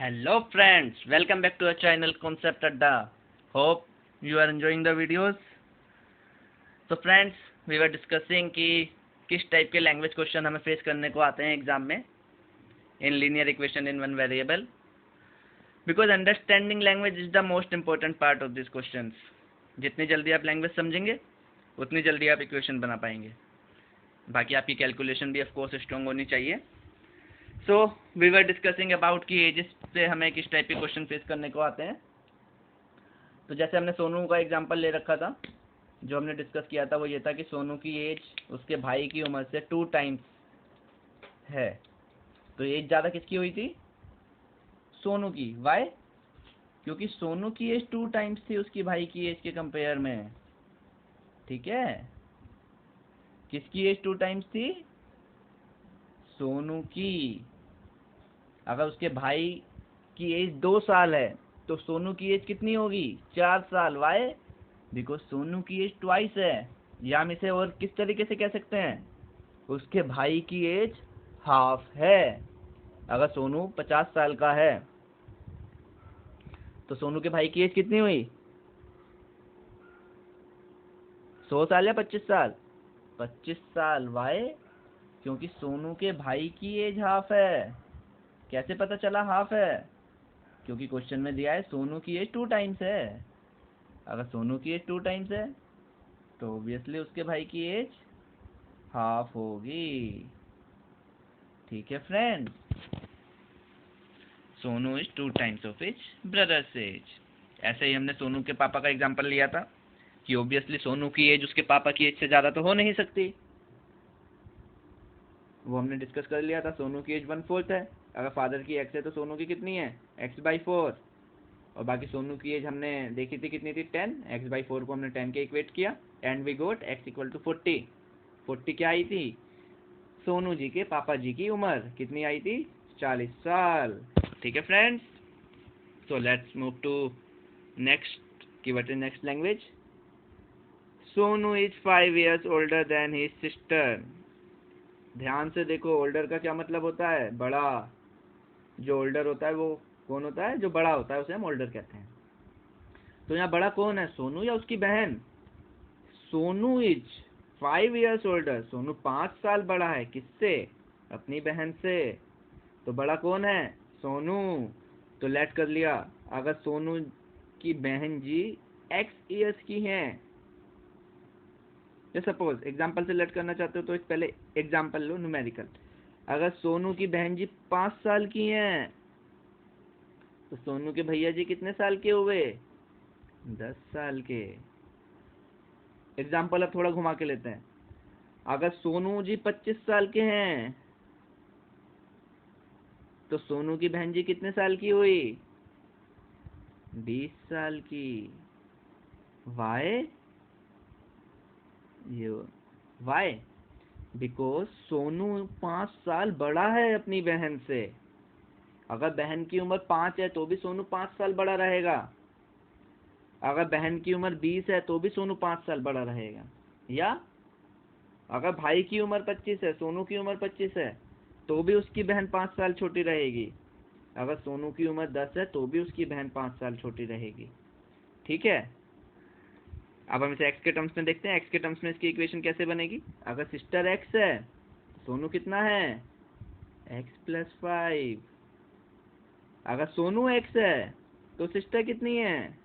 Hello friends, welcome back to our channel Concept Adda. Hope you are enjoying the videos. तो friends, we were discussing कि किस type के language question हमें face करने को आते हैं एग्जाम में in linear equation in one variable, because understanding language is the most important part of this questions. जितनी जल्दी आप लैंग्वेज समझेंगे उतनी जल्दी आप इक्वेशन बना पाएंगे. बाकी आपकी कैलकुलेशन भी ऑफ कोर्स स्ट्रॉन्ग होनी चाहिए. So we were discussing about कि एजेस से हमें किस टाइप के क्वेश्चन फेस करने को आते हैं. तो जैसे हमने सोनू का एग्जांपल ले रखा था, जो हमने डिस्कस किया था वो ये था कि सोनू की एज उसके भाई की उम्र से 2 टाइम्स है. तो एज ज़्यादा किसकी हुई थी? सोनू की. वाई? क्योंकि सोनू की एज 2 टाइम्स थी उसकी भाई की एज के कंपेयर में. ठीक है, किसकी एज 2 टाइम्स थी? सोनू की. अगर उसके भाई की एज 2 साल है तो सोनू की एज कितनी होगी? 4 साल. वाई? बिकॉज सोनू की एज ट्वाइस है. या हम इसे और किस तरीके से कह सकते हैं? उसके भाई की एज हाफ है. अगर सोनू 50 साल का है तो सोनू के भाई की एज कितनी हुई? 100 साल या 25 साल? 25 साल. वाई? क्योंकि सोनू के भाई की एज हाफ है. कैसे पता चला हाफ है? क्योंकि क्वेश्चन में दिया है सोनू की एज 2 टाइम्स है. अगर सोनू की एज 2 टाइम्स है तो ऑब्वियसली उसके भाई की एज हाफ होगी. ठीक है friends, Sonu is 2 times of his brother's age. ऐसे ही हमने सोनू के पापा का एग्जांपल लिया था कि ऑब्वियसली सोनू की एज उसके पापा की एज से ज़्यादा तो हो नहीं सकती. वो हमने डिस्कस कर लिया था. सोनू की एज 1/4 है. अगर फादर की x है तो सोनू की कितनी है? x/4. और बाकी सोनू की एज हमने देखी थी कितनी थी? 10. x/4 को हमने 10 के इक्वेट किया and we got x equal to 40. 40 क्या आई थी? सोनू जी के पापा जी की उम्र कितनी आई थी? 40 साल. ठीक है friends, so let's move to next. की what is next language? Sonu is 5 years older than his sister. ध्यान से देखो, ओल्डर का क्या मतलब होता है? बड़ा. जो ओल्डर होता है वो कौन होता है? जो बड़ा होता है उसे हम ओल्डर कहते हैं. तो यहाँ बड़ा कौन है, सोनू या उसकी बहन? Sonu is 5 years older. Sonu 5 साल बड़ा है. किससे? अपनी बहन से. तो बड़ा कौन है? सोनू. तो लेट कर लिया. अगर सोनू की बहन जी x years की हैं, सपोज एग्जाम्पल से लेट करना चाहते हो तो पहले एग्जाम्पल लो न्यूमेरिकल. अगर सोनू की बहन जी 5 साल की हैं तो सोनू के भैया जी कितने साल के हुए? 10 साल के. एग्जाम्पल अब थोड़ा घुमा के लेते हैं. अगर सोनू जी 25 साल के हैं तो सोनू की बहन जी कितने साल की हुई? 20 साल की. वाई? ये वाई? बिकॉज सोनू 5 साल बड़ा है अपनी बहन से. अगर बहन की उम्र 5 है तो भी सोनू 5 साल बड़ा रहेगा. अगर बहन की उम्र 20 है तो भी सोनू 5 साल बड़ा रहेगा. या अगर भाई की उम्र 25 है, सोनू की उम्र 25 है, तो भी उसकी बहन 5 साल छोटी रहेगी. अगर सोनू की उम्र 10 है तो भी उसकी बहन 5 साल छोटी रहेगी. ठीक है, अब हम इसे x के टर्म्स में देखते हैं. x के टर्म्स में इसकी इक्वेशन कैसे बनेगी? अगर सिस्टर x है तो सोनू कितना है? x+5. अगर सोनू x है तो सिस्टर कितनी है?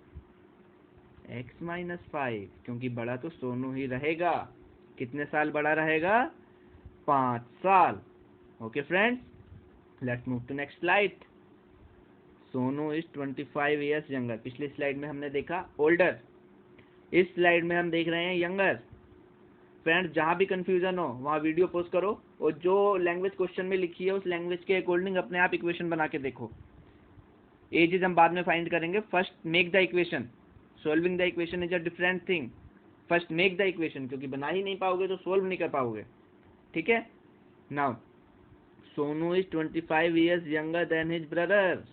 x-5. क्योंकि बड़ा तो सोनू ही रहेगा. कितने साल बड़ा रहेगा? 5 साल. Okay friends, let's move to next slide. Sonu is 25 years younger. पिछली स्लाइड में हमने देखा ओल्डर. इस स्लाइड में हम देख रहे हैं यंगर. फ्रेंड्स, जहां भी कंफ्यूजन हो वहां वीडियो पॉज करो और जो लैंग्वेज क्वेश्चन में लिखी है उस लैंग्वेज के अकॉर्डिंग अपने आप इक्वेशन बना के देखो. एजेस हम बाद में फाइंड करेंगे. First make the equation. Solving the equation is a different thing. First make the equation, क्योंकि बना ही नहीं पाओगे तो सोल्व नहीं कर पाओगे. ठीक है. Now Sonu is 25 years younger than his brother.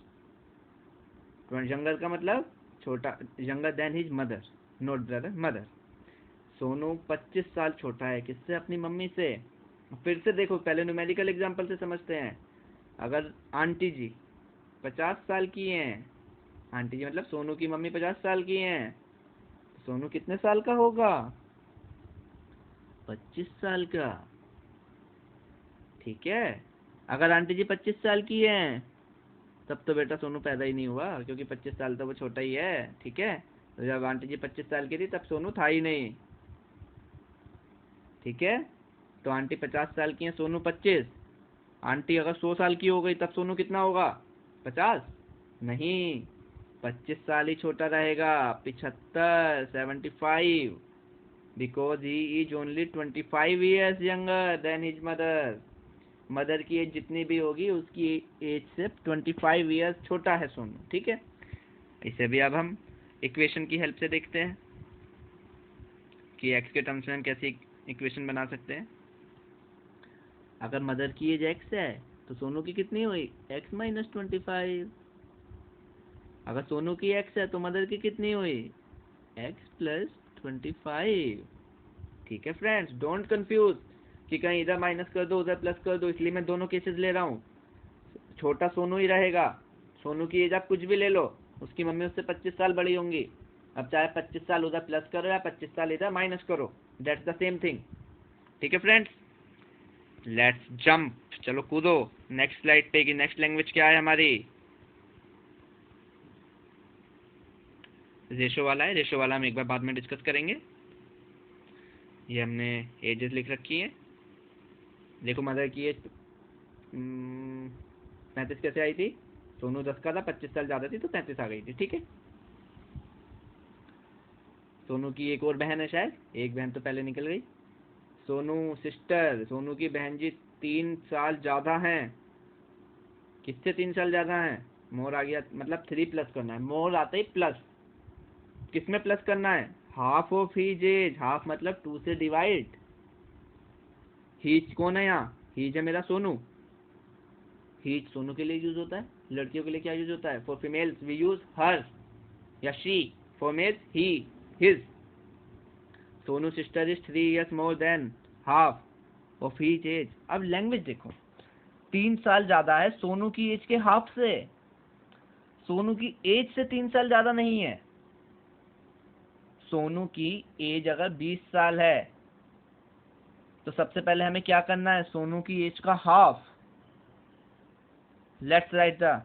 Younger का मतलब छोटा. Younger than his mother, not brother, mother. Sonu 25 साल छोटा है. किससे? अपनी मम्मी से. फिर से देखो, पहले न्यूमेरिकल एग्जांपल से समझते हैं. अगर आंटी जी 50 साल की हैं। आंटी जी मतलब सोनू की मम्मी 50 साल की हैं। सोनू कितने साल का होगा? 25 साल का। ठीक है। अगर आंटी जी 25 साल की हैं तब तो बेटा सोनू पैदा ही नहीं हुआ, क्योंकि 25 साल तो वो छोटा ही है। ठीक है। तो जब आंटी जी 25 साल की थी तब सोनू था ही नहीं। ठीक है। तो आंटी 50 साल की हैं, सोनू 25। आंटी अगर 100 साल की हो गई तब सोनू कितना होगा? 50? नहीं, 25 साल ही छोटा रहेगा। 75, 75, because he is only 25 years younger than his mother. Mother की एज जितनी भी होगी उसकी एज से 25 ईयर्स छोटा है सोनू। ठीक है। इसे भी अब हम इक्वेशन की हेल्प से देखते हैं कि एक्स के टर्म्स में हम कैसी इक्वेशन बना सकते हैं। अगर मदर की एज एक्स है तो सोनू की कितनी हुई? X minus 25। अगर सोनू की एक्स है तो मदर की कितनी हुई? X plus 25। ठीक है फ्रेंड्स, डोंट कंफ्यूज कि कहीं इधर माइनस कर दो उधर प्लस कर दो, इसलिए मैं दोनों केसेस ले रहा हूँ। छोटा सोनू ही रहेगा। सोनू की एज आप कुछ भी ले लो, उसकी मम्मी उससे 25 साल बड़ी होंगी। अब चाहे 25 साल उधर प्लस करो या 25 साल इधर माइनस करो, दैट्स द सेम थिंग। ठीक है फ्रेंड्स, लेट्स जंप, चलो कूदो नेक्स्ट स्लाइड पे कि नेक्स्ट लैंग्वेज क्या है हमारी। रेशो वाला है, रेशो वाला हम एक बार बाद में डिस्कस करेंगे। ये हमने एजेस लिख रखी है। देखो मदर की एज 35 कैसे आई थी? सोनू 10 का था, 25 साल ज़्यादा थी तो 35 आ गई थी। ठीक है। सोनू की एक और बहन है, शायद एक बहन तो पहले निकल गई। सोनू सिस्टर, सोनू की बहन जी 3 साल ज़्यादा हैं। किससे 3 साल ज़्यादा हैं? मोर आ गया, मतलब 3 प्लस करना है। मोर आता ही प्लस, किसमें प्लस करना है? Half of his age. Half मतलब 2 से डिवाइड। हीज कौन है यहाँ? हीज है मेरा सोनू। हीज सोनू के लिए यूज होता है। लड़कियों के लिए क्या यूज होता है? For females we use her या she. For males he, his. Sonu sister is 3 years more than half of his age. अब लैंग्वेज देखो, 3 साल ज्यादा है सोनू की एज के हाफ से। सोनू की एज से 3 साल ज्यादा नहीं है। सोनू की एज अगर 20 साल है तो सबसे पहले हमें क्या करना है? सोनू की एज का half. Let's write the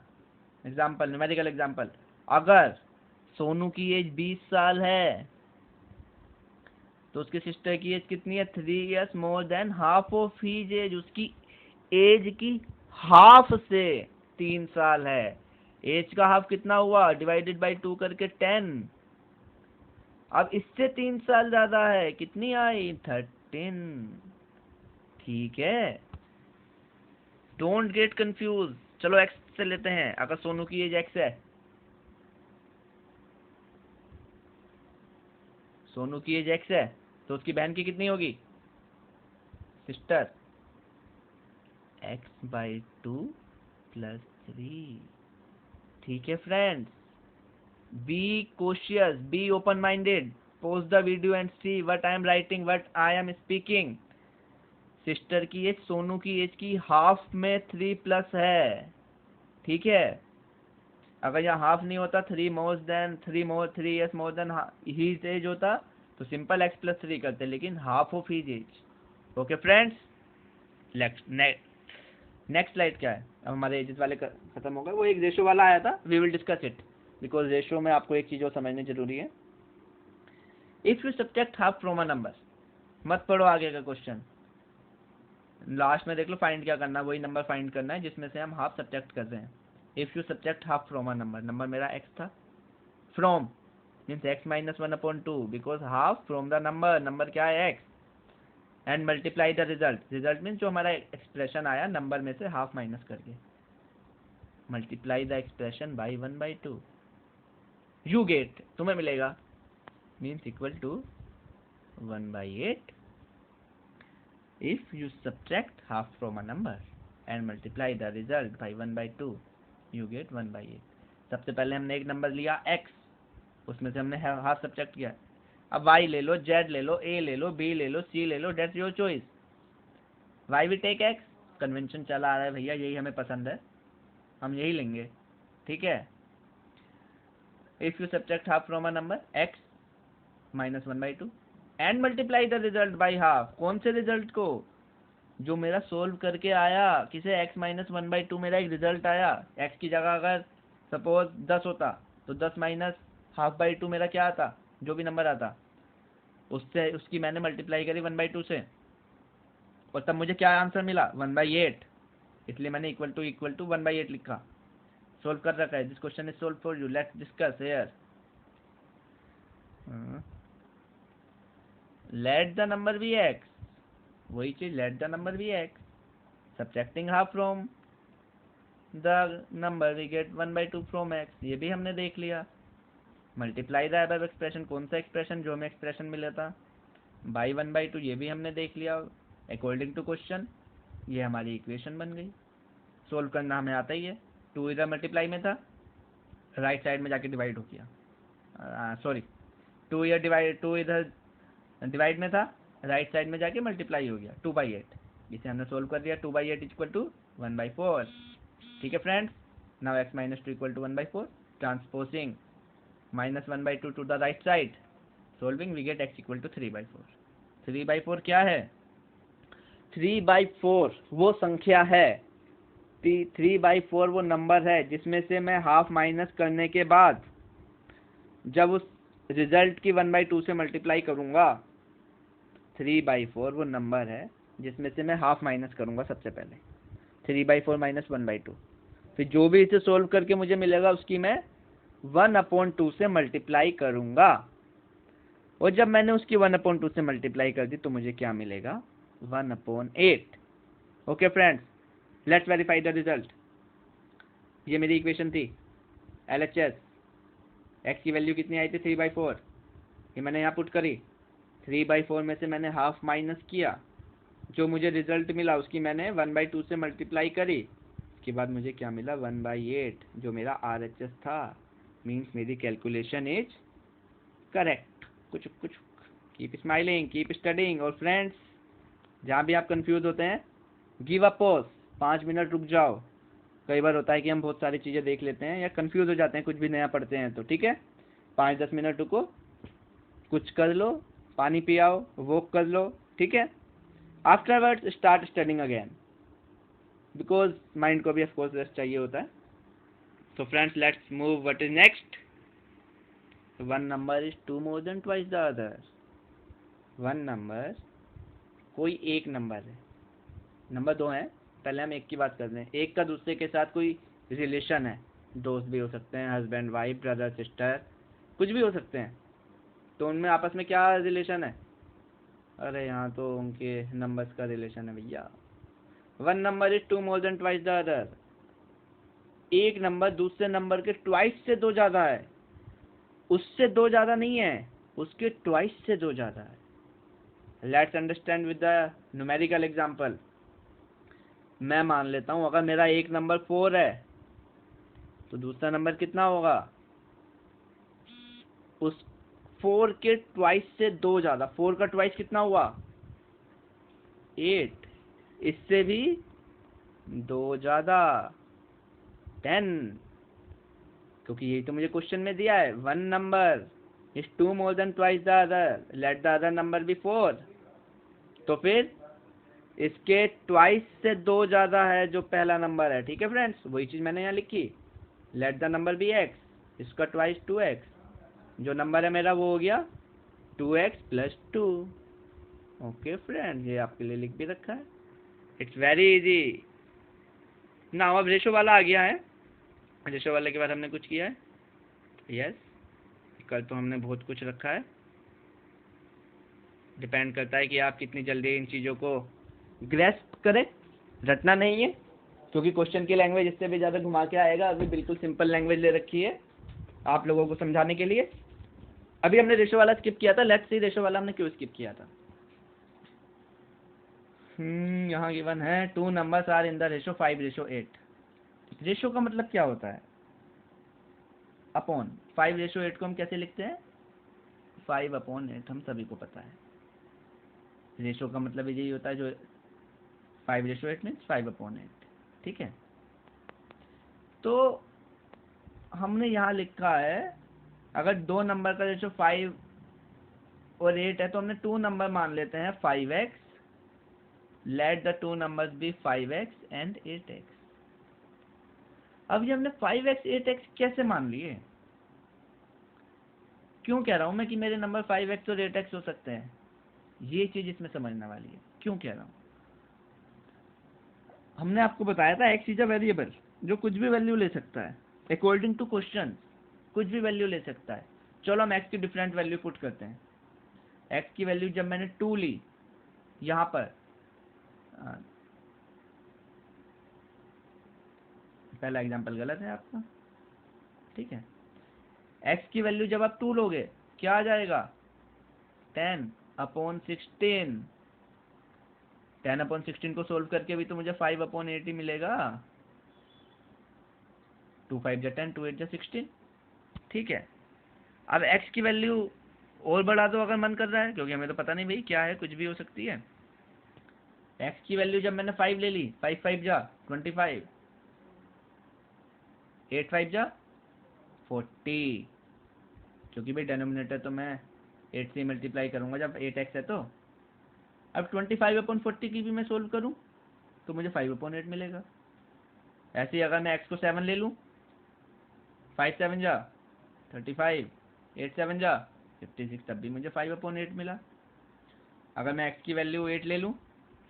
example, numerical example. अगर सोनू की एज 20 साल है तो उसके सिस्टर की एज कितनी है? 3 years more than half of his age. उसकी एज की हाफ से 3 साल है। एज का हाफ कितना हुआ? डिवाइडेड बाई 2 करके 10। अब इससे 3 साल ज्यादा है, कितनी आई? 13। ठीक है, डोंट गेट कंफ्यूज। चलो एक्स से लेते हैं। अगर सोनू की एज एक्स है, सोनू की एज एक्स है तो उसकी बहन की कितनी होगी? Sister x by 2 plus 3। ठीक है friends, be cautious, be open minded, pause the video and see what I am writing, what I am speaking। Sister की एज सोनू की एज की हाफ में 3 प्लस है। ठीक है। अगर यहाँ हाफ नहीं होता, 3 years more than his age होता तो सिंपल x प्लस 3 करते, लेकिन half of his age. Okay friends, next slide क्या है? अब हमारे एजेस वाले खत्म हो गए। वो एक रेशो वाला आया था, we will discuss it, because ratio में आपको एक चीज और समझनी जरूरी है। If you subtract half from a number, मत पढ़ो आगे का क्वेश्चन, लास्ट में देख लो फाइंड क्या करना है। वही नंबर फाइंड करना है जिसमें से हम हाफ सब्ट्रैक्ट कर रहे हैं। If you subtract half from a number, number मेरा x था, from means x minus 1/2 because half from the number, number क्या है? x, and multiply the result, result means जो हमारा एक्सप्रेशन आया नंबर में से हाफ माइनस करके, multiply the expression by 1/2, you get, तुम्हें मिलेगा means equal to 1/8। If you subtract half from a number and multiply the result by 1/2 you gate 1/8। सबसे पहले हमने एक नंबर लिया x, उसमें से हमने हाफ सब्ट्रैक्ट किया। अब y ले लो, z ले लो, a ले लो, b ले लो, c ले लो, that's your choice. Why we take X, convention चला आ रहा है भैया, यही हमें पसंद है, हम यही लेंगे। ठीक है। If you subtract half from a number x minus 1/2 and multiply the result by half, कौन से रिजल्ट को, जो मेरा सोल्व करके आया, किसे x माइनस 1/2 मेरा एक रिजल्ट आया, x की जगह अगर सपोज 10 होता तो 10 माइनस हाफ बाई 2 मेरा क्या आता, जो भी नंबर आता उससे उसकी मैंने मल्टीप्लाई करी 1/2 से, और तब मुझे क्या आंसर मिला 1/8, इसलिए मैंने इक्वल टू 1/8 लिखा। सोल्व कर रखा है, this question is solve for you, let's discuss here. Let the number be x, वही चीज, let the number be x, subtracting half from the number we get 1/2 from x, ये भी हमने देख लिया। मल्टीप्लाई द अबव एक्सप्रेशन, कौन सा expression, जो हमें एक्सप्रेशन मिला था, बाई 1/2, ये भी हमने देख लिया अकॉर्डिंग टू क्वेश्चन, ये हमारी इक्वेशन बन गई। सोल्व करना हमें आता ही है, 2 इधर मल्टीप्लाई में था, राइट साइड में जाके डिवाइड हो गया, सॉरी 2 इधर डिवाइड में था, राइट साइड में जाके मल्टीप्लाई हो गया 2/8, इसे हमने सोल्व कर दिया। 2/8 इक्वल टू 1/4, ठीक है friends. Now x minus 2 equal to 1/4, transposing minus 1/2 to the right side, solving we get x equal to 3/4। 3/4 क्या है, 3/4 वो संख्या है, 3/4 वो नंबर है जिसमें से मैं हाफ माइनस करने के बाद जब उस रिजल्ट की 1/2 से मल्टीप्लाई करूंगा, 3/4 वो नंबर है जिसमें से मैं हाफ माइनस करूंगा सबसे पहले, 3/4 माइनस 1/2, फिर जो भी इसे सोल्व करके मुझे मिलेगा उसकी मैं 1/2 से मल्टीप्लाई करूंगा, और जब मैंने उसकी 1/2 से मल्टीप्लाई कर दी तो मुझे क्या मिलेगा 1/8। Okay friends, let's verify the result. ये मेरी इक्वेशन थी LHS, x की वैल्यू कितनी आई थी 3/4, ये मैंने यहाँ पुट करी, 3/4 में से मैंने हाफ माइनस किया, जो मुझे रिजल्ट मिला उसकी मैंने 1/2 से मल्टीप्लाई करी, उसके बाद मुझे क्या मिला 1/8, जो मेरा RHS था, मीन्स मेरी कैलकुलेशन इज करेक्ट। कुछ कुछ कीप स्माइलिंग, कीप स्टडिंग, और फ्रेंड्स जहाँ भी आप कंफ्यूज होते हैं गिव अ पॉज, 5 मिनट रुक जाओ। कई बार होता है कि हम बहुत सारी चीज़ें देख लेते हैं या कंफ्यूज हो जाते हैं कुछ भी नया पढ़ते हैं, तो ठीक है 5-10 मिनट रुको, कुछ कर लो, पानी पियाओ, वॉक कर लो, ठीक है। Afterwards start studying again, because mind को भी ऑफकोर्स रेस्ट चाहिए होता है। So friends, let's move. What is next? One number is 2 more than twice the other. One number, कोई एक नंबर है, नंबर 2 है, पहले हम एक की बात करते हैं। एक का दूसरे के साथ कोई रिलेशन है, दोस्त भी हो सकते हैं, हस्बैंड वाइफ, ब्रदर सिस्टर, कुछ भी हो सकते हैं, तो उनमें आपस में क्या रिलेशन है, अरे यहाँ तो उनके नंबर्स का रिलेशन है भैया। One number is 2 more than twice the other, एक नंबर दूसरे नंबर के ट्वाइस से 2 ज़्यादा है, उससे 2 ज़्यादा नहीं है, उसके ट्वाइस से 2 ज़्यादा है। Let's understand with the numerical example. मैं मान लेता हूँ अगर मेरा एक नंबर 4 है तो दूसरा नंबर कितना होगा, उस 4 के ट्वाइस से 2 ज़्यादा, 4 का ट्वाइस कितना हुआ 8, इससे भी 2 ज़्यादा 10, क्योंकि यही तो मुझे क्वेश्चन में दिया है, one number is 2 more than twice the other, let the other number be 4, तो फिर इसके ट्वाइस से 2 ज़्यादा है जो पहला नंबर है, ठीक है फ्रेंड्स, वही चीज़ मैंने यहाँ लिखी, let the number be x, इसका ट्वाइस 2x, जो नंबर है मेरा वो हो गया 2x + 2। ओके फ्रेंड्स, ये आपके लिए लिख भी रखा है, इट्स वेरी इजी। ना अब रेशो वाला आ गया है, रेशो वाले के बाद हमने कुछ किया है, यस, कल तो हमने बहुत कुछ रखा है, डिपेंड करता है कि आप कितनी जल्दी इन चीज़ों को ग्रेस्प करें, रटना नहीं है, क्योंकि क्वेश्चन की लैंग्वेज इससे भी ज़्यादा घुमा के आएगा, अभी बिल्कुल सिंपल लैंग्वेज ले रखी है आप लोगों को समझाने के लिए। अभी हमने रेशो वाला स्किप किया था, लेट्स सी रेशो वाला हमने क्यों स्किप किया था। यहाँ गिवन है 2 numbers are in the ratio 5:8। Ratio का मतलब क्या होता है, अपॉन। 5:8 को हम कैसे लिखते हैं, 5/8, हम सभी को पता है। रेशो का मतलब यही होता है, जो 5:8 मीन्स 5/8, ठीक है। तो हमने यहाँ लिखा है अगर दो नंबर का रेशो 5 और 8 है तो हमने टू नंबर मान लेते हैं 5x, let the two numbers be 5x and 8x। अब ये हमने 5x 8x कैसे मान लिए? क्यों कह रहा हूं मैं कि मेरे नंबर 5x और 8x हो सकते हैं? ये चीज इसमें समझने वाली है। क्यों कह रहा हूं? हमने आपको बताया था x इज अ वेरिएबल जो कुछ भी वैल्यू ले सकता है, अकॉर्डिंग टू क्वेश्चन कुछ भी वैल्यू ले सकता है। चलो हम x की डिफरेंट वैल्यू पुट करते हैं। x की वैल्यू जब मैंने 2 ली, यहाँ पर पहला एग्जांपल गलत है आपका, ठीक है। x की वैल्यू जब आप 2 लोगे क्या आ जाएगा? 10/16। 10/16 को सोल्व करके भी तो मुझे 5/8 ही मिलेगा। 2 5 जा 10, 2 8 जा 16, ठीक है। अब x की वैल्यू और बढ़ा दो अगर मन कर रहा है, क्योंकि हमें तो पता नहीं भाई क्या है, कुछ भी हो सकती है। x की वैल्यू जब मैंने 5 ले ली, 5 5 जा 25, 8 5 जा 40, क्योंकि भाई डेनोमिनेटर तो मैं 8 से मल्टीप्लाई करूंगा जब 8x है तो। अब 25/40 की भी मैं सोल्व करूं तो मुझे 5/8 मिलेगा। ऐसे ही अगर मैं x को 7 ले लूं, 5 7 जा 35, 8 7 जा 56, तब भी मुझे 5/8 मिला। अगर मैं x की वैल्यू 8 ले लूं,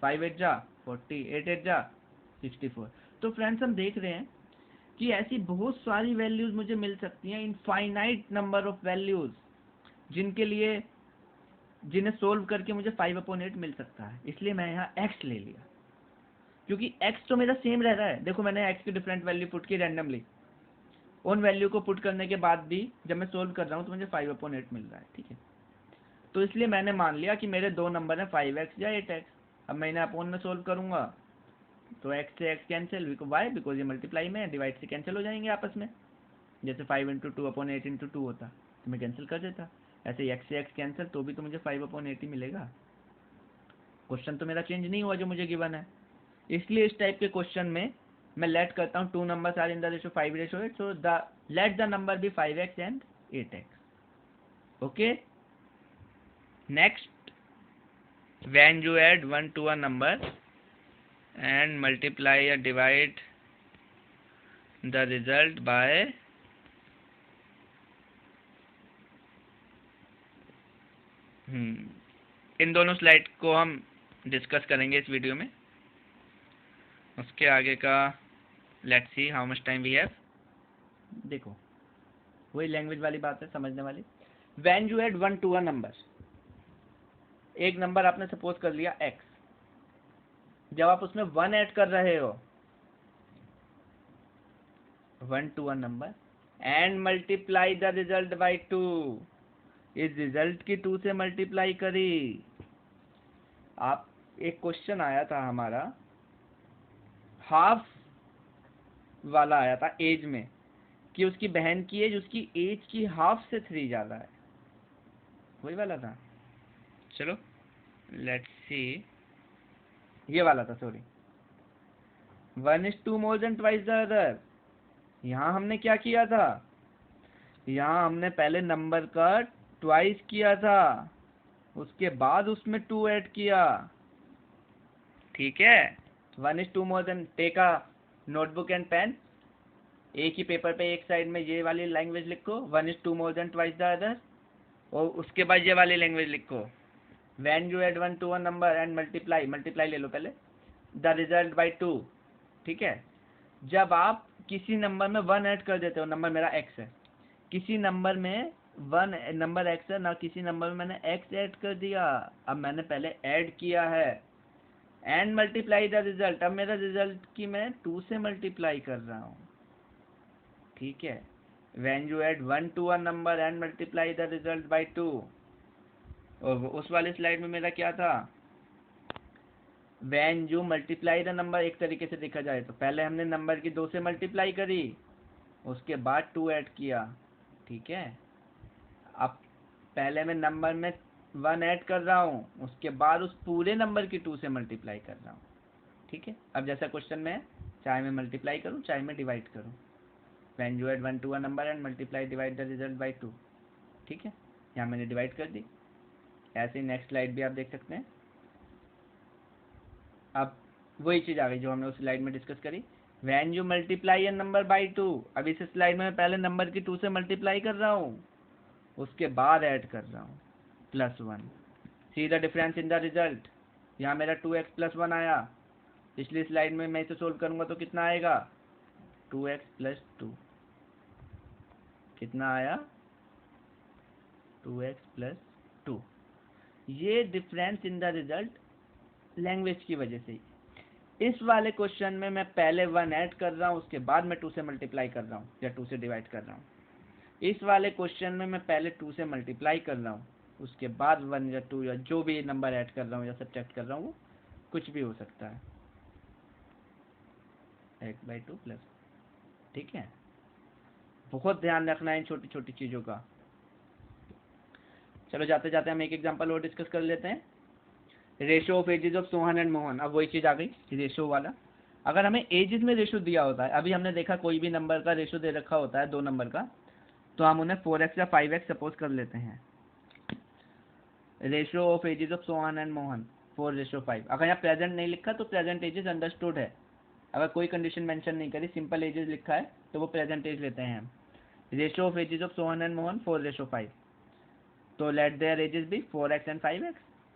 5 8 जा 40, 8 8 जा 64। तो फ्रेंड्स हम देख रहे हैं कि ऐसी बहुत सारी वैल्यूज मुझे मिल सकती हैं, इनफाइनाइट नंबर ऑफ वैल्यूज, जिन्हें सोल्व करके मुझे 5/8 मिल सकता है। इसलिए मैं यहाँ x ले लिया, क्योंकि x तो मेरा सेम रह रहा है। देखो मैंने x की डिफरेंट वैल्यू पुट की रैंडमली, उन वैल्यू को पुट करने के बाद भी जब मैं सोल्व कर रहा हूँ तो मुझे 5/8 मिल रहा है, ठीक है। तो इसलिए मैंने मान लिया कि मेरे दो नंबर हैं 5x या 8x। अब मैं इन्हें अपोन में सोल्व करूंगा तो x से x कैंसिल, वाई बिकॉज ये मल्टीप्लाई में है, डिवाइड से कैंसिल हो जाएंगे आपस में। जैसे 5/2/8/2 होता तो मैं कैंसिल कर देता। ऐसे x से x कैंसिल तो भी तो मुझे 5/8 ही मिलेगा। क्वेश्चन तो मेरा चेंज नहीं हुआ जो मुझे गिवन है। इसलिए इस टाइप के क्वेश्चन में मैं लेट करता हूँ two numbers are in the ratio 5:8, so the let the number be 5x and 8x। Okay, next, when you add one to a number and multiply or divide the result by इन दोनों slide को हम discuss करेंगे इस video में। उसके आगे का let's see how much time we have. देखो वही लैंग्वेज वाली बात है, समझने वाली। When you add one to a number, एक नंबर आपने सपोज कर लिया x, जब आप उसमें 1 ऐड कर रहे हो, 1 to a number and multiply the result by 2, इस रिजल्ट की 2 से मल्टीप्लाई करी। आप एक क्वेश्चन आया था हमारा, हाफ वाला आया था एज में, कि उसकी बहन की एज उसकी एज की हाफ से 3 ज्यादा है, वही वाला था। चलो लेट्स सी, ये वाला था, sorry. 1:2 more then twice the other. यहाँ हमने क्या किया था, यहाँ हमने पहले नंबर का ट्वाइस किया था, उसके बाद उसमें 2 ऐड किया, ठीक है। 1:2 more than, take a notebook and pen, एक ही पेपर पे एक साइड में ये वाली लैंग्वेज लिखो 1:2 more then twice the other, और उसके बाद ये वाली लैंग्वेज लिखो when you add one to one number and multiply ले लो पहले द रिजल्ट बाई 2, ठीक है। जब आप किसी नंबर में 1 ऐड कर देते हो, नंबर मेरा x है, किसी नंबर में 1 नंबर x है ना, किसी नंबर में मैंने x ऐड कर दिया, अब मैंने पहले ऐड किया है एंड मल्टीप्लाई द रिजल्ट, अब मेरा रिजल्ट की मैं 2 से मल्टीप्लाई कर रहा हूँ, ठीक है। When you add 1 to a number and multiply the result by 2, और उस वाले स्लाइड में मेरा क्या था, when you multiply the number, एक तरीके से देखा जाए तो पहले हमने नंबर की 2 से मल्टीप्लाई करी, उसके बाद 2 ऐड किया, ठीक है। अब पहले मैं नंबर में 1 ऐड कर रहा हूँ, उसके बाद उस पूरे नंबर की 2 से मल्टीप्लाई कर रहा हूँ, ठीक है। अब जैसा क्वेश्चन में है, चाहे मैं मल्टीप्लाई करूँ चाहे मैं डिवाइड करूँ, when you add 1 to a number and multiply divide the result by 2। ठीक है, यहाँ मैंने डिवाइड कर दी। ऐसे ही नेक्स्ट स्लाइड भी आप देख सकते हैं। अब वही चीज़ आ गई जो हमने उस स्लाइड में डिस्कस करी। When you multiply a number by 2, अब इस स्लाइड में मैं पहले नंबर की 2 से मल्टीप्लाई कर रहा हूँ, उसके बाद ऐड कर रहा हूँ +1। See the difference in the result. यहाँ मेरा 2x + 1 आया। पिछली स्लाइड में मैं इसे सोल्व करूँगा तो कितना आएगा, 2x + 2। कितना आया, 2x + 2। ये difference in the result language की वजह से। इस वाले क्वेश्चन में मैं पहले 1 ऐड कर रहा हूँ, उसके बाद मैं 2 से मल्टीप्लाई कर रहा हूँ या 2 से डिवाइड कर रहा हूँ। इस वाले क्वेश्चन में मैं पहले 2 से मल्टीप्लाई कर रहा हूँ, उसके बाद 1 या 2 या जो भी नंबर ऐड कर रहा हूँ या सब्ट्रैक्ट कर रहा हूँ, वो कुछ भी हो सकता है, x/2 +। ठीक है, बहुत ध्यान रखना है इन छोटी छोटी चीज़ों का। चलो जाते जाते हम एक एग्जांपल और डिस्कस कर लेते हैं। Ratio of ages of Sohan and Mohan. अब वही चीज़ आ गई रेशो वाला। अगर हमें एजेस में रेशो दिया होता है, अभी हमने देखा कोई भी नंबर का रेशो दे रखा होता है 2 नंबर का, तो हम उन्हें 4x या 5x सपोज कर लेते हैं। Ratio of ages of Sohan and Mohan 4:5। अगर यहाँ प्रेजेंट नहीं लिखा तो प्रेजेंट एजेस अंडरस्टूड है। अगर कोई कंडीशन मेंशन नहीं करी, सिंपल एजेस लिखा है तो वो प्रेजेंट एज लेते हैं हम। Ratio of ages of Sohan and Mohan 4:5। तो लेट देयर एजेस भी 4x एंड 5x,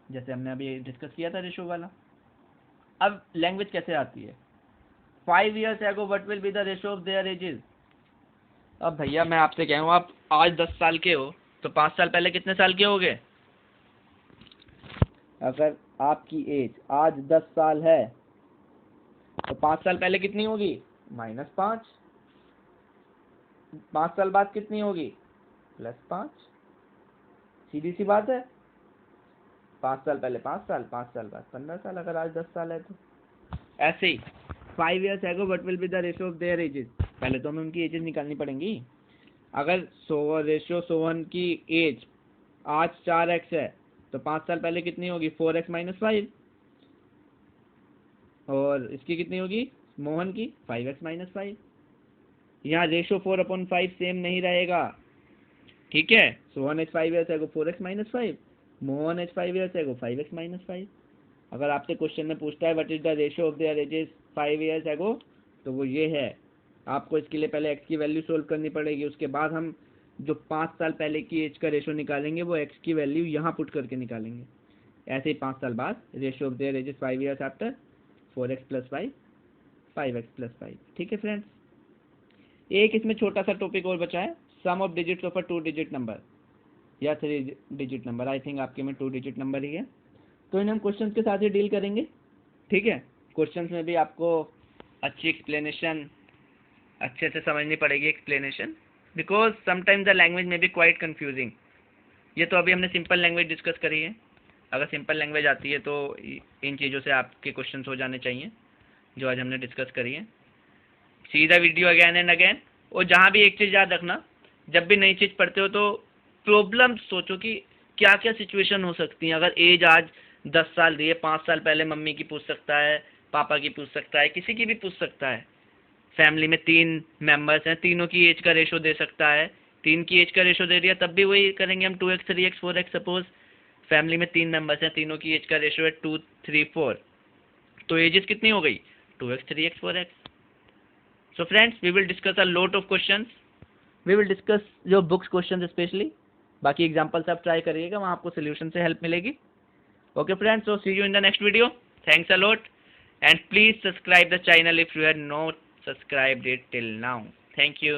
जैसे हमने अभी डिस्कस किया था रेशो वाला। अब लैंग्वेज कैसे आती है, 5 years ago what will be the ratio of their ages। अब भैया मैं आपसे कहूँ, आप आज 10 साल के हो तो 5 साल पहले कितने साल के होगे। अगर आपकी एज आज 10 साल है तो 5 साल पहले कितनी होगी, -5। 5 साल बाद कितनी होगी, +5। सीधी सी बात है। 5 साल पहले 5 साल, 5 साल बाद 15 साल, अगर आज 10 साल है तो। ऐसे ही 5 years ago what will be the ratio of their ages। पहले तो हमें उनकी एजेस निकालनी पड़ेंगी। अगर रेशो सोहन की एज आज 4x है तो 5 साल पहले कितनी होगी, 4x - 5। और इसकी कितनी होगी, मोहन की 5x - 5। यहाँ रेशो 4/5 सेम नहीं रहेगा। ठीक है, Sohan age 5 years ago 4x - 5, Mohan age 5 years ago 5x - 5। अगर आपसे क्वेश्चन में पूछता है what is the ratio of their edges 5 years ago, तो वो ये है। आपको इसके लिए पहले x की वैल्यू सोल्व करनी पड़ेगी, उसके बाद हम जो 5 साल पहले की एज का रेशियो निकालेंगे वो x की वैल्यू यहाँ पुट करके निकालेंगे। ऐसे ही 5 साल बाद ratio of their edges 5 years after 4x + 5, 5x + 5। ठीक है फ्रेंड्स, एक इसमें छोटा सा टॉपिक और बचा है, sum of digits of a 2 digit number या 3 digit नंबर। आई थिंक आपके में 2 digit नंबर ही है, तो इन्हें हम क्वेश्चंस के साथ ही डील करेंगे। ठीक है, क्वेश्चंस में भी आपको अच्छी एक्सप्लेनेशन अच्छे से समझनी पड़ेगी, explanation, because sometimes the language में बी क्वाइट कंफ्यूजिंग। ये तो अभी हमने सिंपल लैंग्वेज डिस्कस करी है। अगर सिंपल लैंग्वेज आती है तो इन चीज़ों से आपके क्वेश्चंस हो जाने चाहिए जो आज हमने डिस्कस करी है। See the video again and again. और जहाँ भी एक चीज़ याद रखना, जब भी नई चीज़ पढ़ते हो तो प्रॉब्लम सोचो कि क्या क्या सिचुएशन हो सकती हैं। अगर एज आज 10 साल दी है, 5 साल पहले मम्मी की पूछ सकता है, पापा की पूछ सकता है, किसी की भी पूछ सकता है। फैमिली में 3 मेंबर्स हैं, तीनों की एज का रेशो दे सकता है। 3 की एज का रेशो दे दिया, तब भी वही करेंगे हम, 2x 3x 4x। Suppose family में 3 मेंबर्स हैं, तीनों की एज का रेशो है 2 3 4, तो एजेस कितनी हो गई, 2x 3x 4x। So friends, we will discuss a lot of questions, we will discuss your books questions specially. बाकी एग्जांपल्स आप ट्राई करिएगा, वहाँ आपको सोल्यूशन से हेल्प मिलेगी। Okay friends, so see you in the next video. Thanks a lot, and please subscribe the channel if you have not subscribed it till now. Thank you.